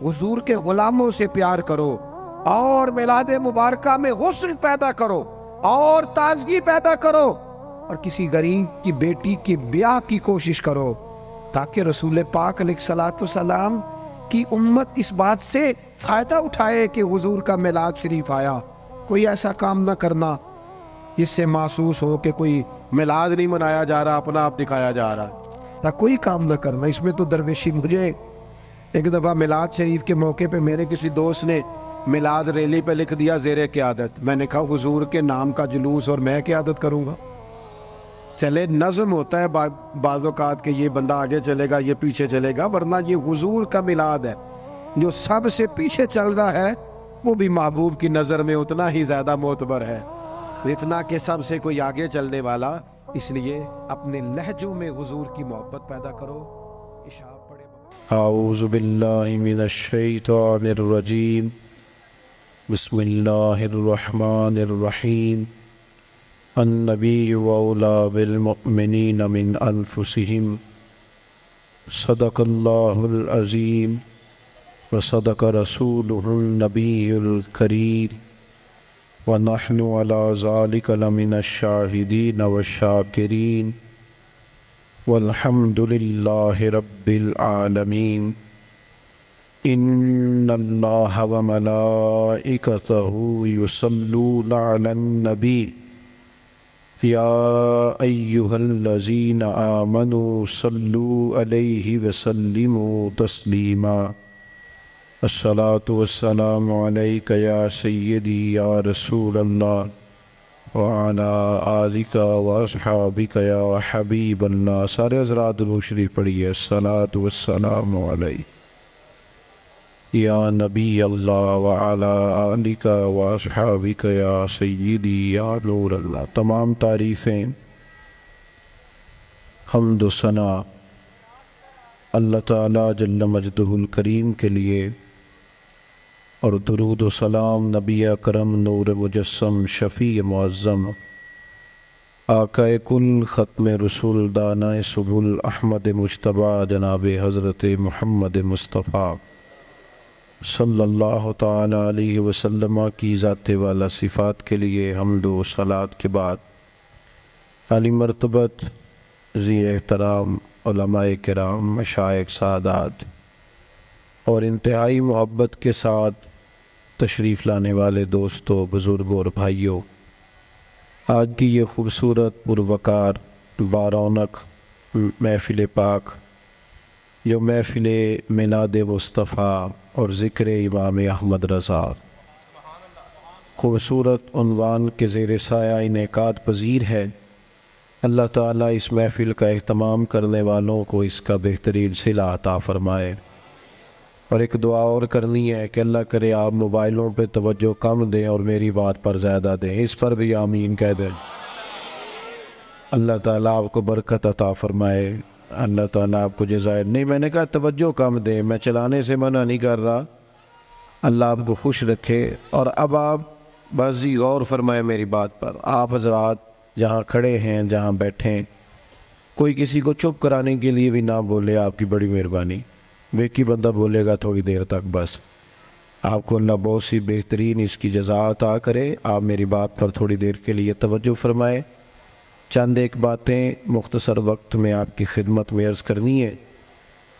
حضور کے غلاموں سے پیار کرو اور میلاد مبارکہ میں غسل پیدا کرو اور تازگی پیدا کرو اور کسی غریب کی بیٹی کی بیاہ کی کوشش کرو تاکہ رسول پاک علیہ الصلوۃ والسلام کی امت اس بات سے فائدہ اٹھائے کہ حضور کا میلاد شریف آیا۔ کوئی ایسا کام نہ کرنا جس سے محسوس ہو کہ کوئی میلاد نہیں منایا جا رہا، اپنا آپ دکھایا جا رہا۔ کوئی کام نہ کرنا اس میں تو درویشی۔ مجھے ایک دفعہ میلاد شریف کے موقع پہ میرے کسی دوست نے میلاد ریلی پہ لکھ دیا زیر قیادت۔ میں نے کہا حضور کے نام کا جلوس اور میں قیادت کروں گا؟ چلے نظم ہوتا ہے بعض اوقات کہ یہ بندہ آگے چلے گا یہ پیچھے چلے گا، ورنہ یہ حضور کا میلاد ہے۔ جو سب سے پیچھے چل رہا ہے وہ بھی محبوب کی نظر میں اتنا ہی زیادہ معتبر ہے اتنا کہ سب سے کوئی آگے چلنے والا۔ اس لیے اپنے لہجوں میں حضور کی محبت پیدا کرو۔ عشاء پڑھے۔ اعوذ باللہ من الشیطان الرجیم، بسم اللہ الرحمن الرحیم۔ النبی اولی بالمؤمنین من انفسہم، صدق اللہ العظیم وصدق رسولہ النبی الکریم، ونحن علی ذلک لمن الشاہدین والشاکرین، والحمد للہ رب العالمین۔ ان اللہ وملائکتہ یصلون علی النبی، یا ایہا الذین آمنوا صلوا علیہ وسلموا تسلیما۔ الصلاۃ والسلام علیک یا سیدی یا رسول اللہ وعلی آلک واصحابک یا حبیب اللہ۔ سارے حضرات درود شریف پڑھیے۔ الصلاۃ والسلام علیک یا نبی اللہ وعلی آلک واصحابک یا سیدی یا نور اللہ۔ تمام تعریفیں، حمد و ثنا اللہ تعالیٰ جل مجدہ الکریم کے لیے، اور درود و سلام نبی اکرم نور مجسم شفیع معظم آقا کل ختم رسول دانہ سبل احمد مجتبیٰ جناب حضرت محمد مصطفیٰ صلی اللہ تعالیٰ علیہ وسلم کی ذات والا صفات کے لیے حمد و صلات کے بعد، عالی مرتبت ذی احترام علماء کرام، مشائخ، سادات اور انتہائی محبت کے ساتھ تشریف لانے والے دوستوں، بزرگوں اور بھائیوں، آج کی یہ خوبصورت پروقار بارونق محفل پاک جو محفل میلاد مصطفیٰ اور ذکر امام احمد رضا خوبصورت عنوان کے زیر سایہ انعقاد پذیر ہے۔ اللہ تعالیٰ اس محفل کا اہتمام کرنے والوں کو اس کا بہترین صلہ عطا فرمائے، اور ایک دعا اور کرنی ہے کہ اللہ کرے آپ موبائلوں پہ توجہ کم دیں اور میری بات پر زیادہ دیں، اس پر بھی آمین کہہ دیں۔ اللہ تعالیٰ آپ کو برکت عطا فرمائے، اللہ تعالیٰ آپ کو جزائر نہیں، میں نے کہا توجہ کم دیں، میں چلانے سے منع نہیں کر رہا، اللہ آپ کو خوش رکھے۔ اور اب آپ بس غور فرمائے میری بات پر۔ آپ حضرات جہاں کھڑے ہیں، جہاں بیٹھیں، کوئی کسی کو چپ کرانے کے لیے بھی نہ بولے، آپ کی بڑی مہربانی۔ بیکی بندہ بولے گا تھوڑی دیر تک، بس آپ کو اللہ بہت سی بہترین اس کی جزا عطا کرے۔ آپ میری بات پر تھوڑی دیر کے لیے توجہ فرمائیں۔ چند ایک باتیں مختصر وقت میں آپ کی خدمت میں عرض کرنی ہے۔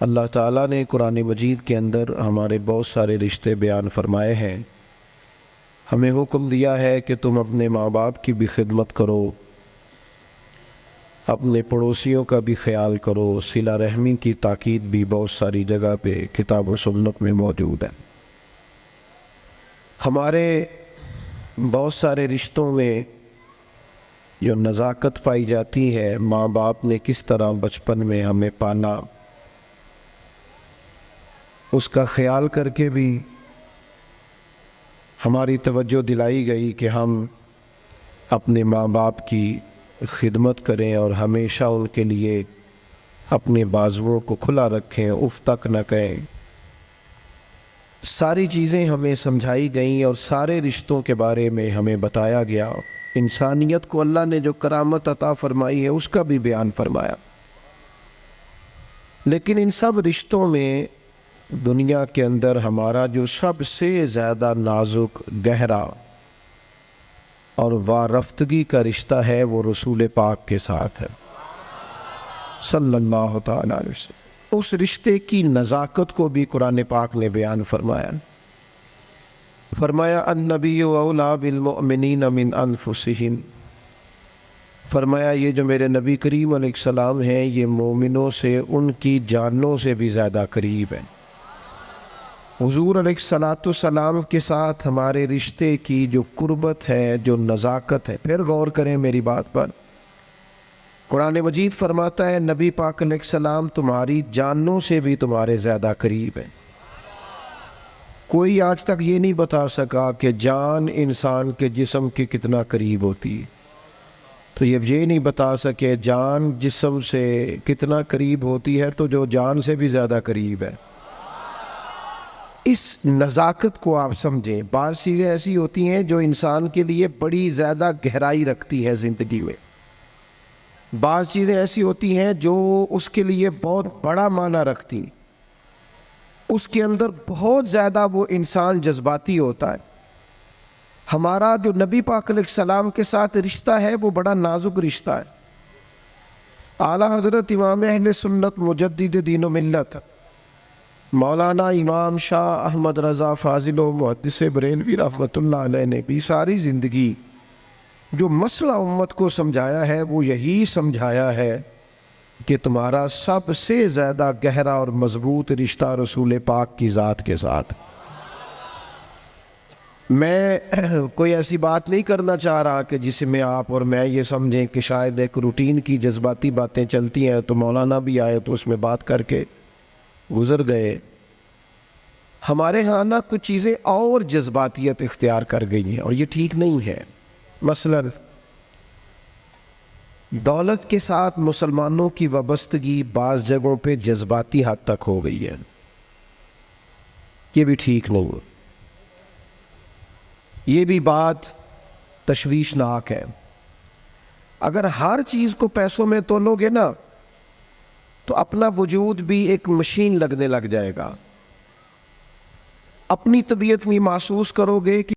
اللہ تعالیٰ نے قرآن مجید کے اندر ہمارے بہت سارے رشتے بیان فرمائے ہیں۔ ہمیں حکم دیا ہے کہ تم اپنے ماں باپ کی بھی خدمت کرو، اپنے پڑوسیوں کا بھی خیال کرو۔ صلہ رحمی کی تاکید بھی بہت ساری جگہ پہ کتاب و سنت میں موجود ہے۔ ہمارے بہت سارے رشتوں میں جو نزاکت پائی جاتی ہے، ماں باپ نے کس طرح بچپن میں ہمیں پالا، اس کا خیال کر کے بھی ہماری توجہ دلائی گئی کہ ہم اپنے ماں باپ کی خدمت کریں اور ہمیشہ ان کے لیے اپنے بازوؤں کو کھلا رکھیں، اف تک نہ کہیں۔ ساری چیزیں ہمیں سمجھائی گئیں اور سارے رشتوں کے بارے میں ہمیں بتایا گیا۔ انسانیت کو اللہ نے جو کرامت عطا فرمائی ہے اس کا بھی بیان فرمایا۔ لیکن ان سب رشتوں میں دنیا کے اندر ہمارا جو سب سے زیادہ نازک، گہرا اور وارفتگی کا رشتہ ہے وہ رسول پاک کے ساتھ ہے صلی اللہ تعالیٰ علیہ وسلم۔ اس رشتے کی نزاکت کو بھی قرآن پاک نے بیان فرمایا النبی اولیٰ بالمؤمنین من انفسہم، فرمایا یہ جو میرے نبی کریم علیہ السلام ہیں یہ مومنوں سے ان کی جانوں سے بھی زیادہ قریب ہیں۔ حضور علیہ السلام کے ساتھ ہمارے رشتے کی جو قربت ہے، جو نزاکت ہے، پھر غور کریں میری بات پر۔ قرآن مجید فرماتا ہے نبی پاک علیہ السلام تمہاری جانوں سے بھی تمہارے زیادہ قریب ہیں۔ کوئی آج تک یہ نہیں بتا سکا کہ جان انسان کے جسم کے کتنا قریب ہوتی ہے، تو یہ نہیں بتا سکے جان جسم سے کتنا قریب ہوتی ہے تو جو جان سے بھی زیادہ قریب ہے۔ اس نزاکت کو آپ سمجھیں۔ بعض چیزیں ایسی ہوتی ہیں جو انسان کے لیے بڑی زیادہ گہرائی رکھتی ہیں زندگی میں، بعض چیزیں ایسی ہوتی ہیں جو اس کے لیے بہت بڑا معنی رکھتی ہیں، اس کے اندر بہت زیادہ وہ انسان جذباتی ہوتا ہے۔ ہمارا جو نبی پاک علیہ السلام کے ساتھ رشتہ ہے وہ بڑا نازک رشتہ ہے۔ اعلیٰ حضرت امام اہل سنت مجدد دین و ملت مولانا امام شاہ احمد رضا فاضل و محدث بریلوی رحمۃ اللہ علیہ نے بھی ساری زندگی جو مسئلہ امت کو سمجھایا ہے وہ یہی سمجھایا ہے کہ تمہارا سب سے زیادہ گہرا اور مضبوط رشتہ رسول پاک کی ذات کے ساتھ۔ میں کوئی ایسی بات نہیں کرنا چاہ رہا کہ جسے میں آپ اور میں یہ سمجھیں کہ شاید ایک روٹین کی جذباتی باتیں چلتی ہیں تو مولانا بھی آئے تو اس میں بات کر کے گزر گئے۔ ہمارے ہاں نا کچھ چیزیں اور جذباتیت اختیار کر گئی ہیں اور یہ ٹھیک نہیں ہے۔ مثلا دولت کے ساتھ مسلمانوں کی وابستگی بعض جگہوں پہ جذباتی حد تک ہو گئی ہے، یہ بھی ٹھیک نہیں ہے، یہ بھی بات تشویشناک ہے۔ اگر ہر چیز کو پیسوں میں تولو گے نا تو اپنا وجود بھی ایک مشین لگنے لگ جائے گا۔ اپنی طبیعت میں محسوس کرو گے کہ